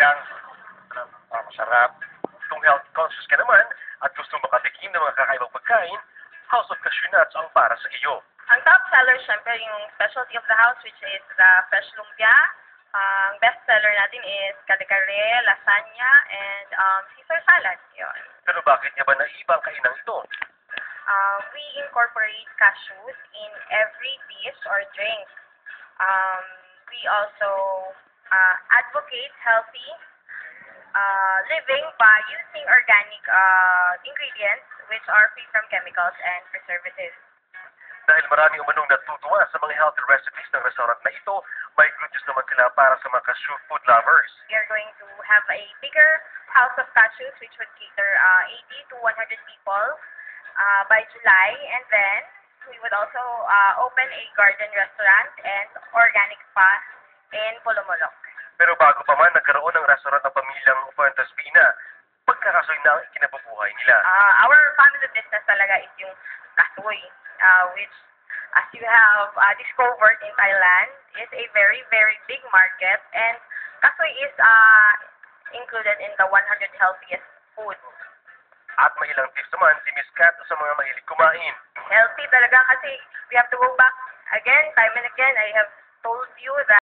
talagang masarap. Kung health conscious ka naman at gusto makatikim ng mga kakaibang pagkain, House of Cashew Nuts ang para sa iyo. Ang top seller, syempre, yung specialty of the house, which is the fresh lumpia. Ang best seller natin is kare-kare, lasagna, and Caesar salad. Yun. Pero bakit niya ba naiba ang kainang ito? We incorporate cashews in every dish or drink. We also advocate healthy living by using organic ingredients which are free from chemicals and preservatives. Dahil marami umanong natutuwa sa mga healthy recipes ng restaurant na ito, may good news naman sila para sa mga cashew food lovers. We are going to have a bigger house of cashews which would cater 80 to 100 people by July, and then we would also open a garden restaurant and organic spa in Polomolok. Pero bago pa man nagkaroon ng restaurant ng pamilyang Fuentespina, pagkakasoy na ang kinabubuhay nila. Our family business talaga is yung kasoy, which, as you have discovered in Thailand, is a very, very big market, and kasoy is included in the 100 healthiest foods. At may ilang tips naman si Miss Kat sa mga mahilig kumain. Healthy talaga kasi we have to go back again, time and again. I have told you that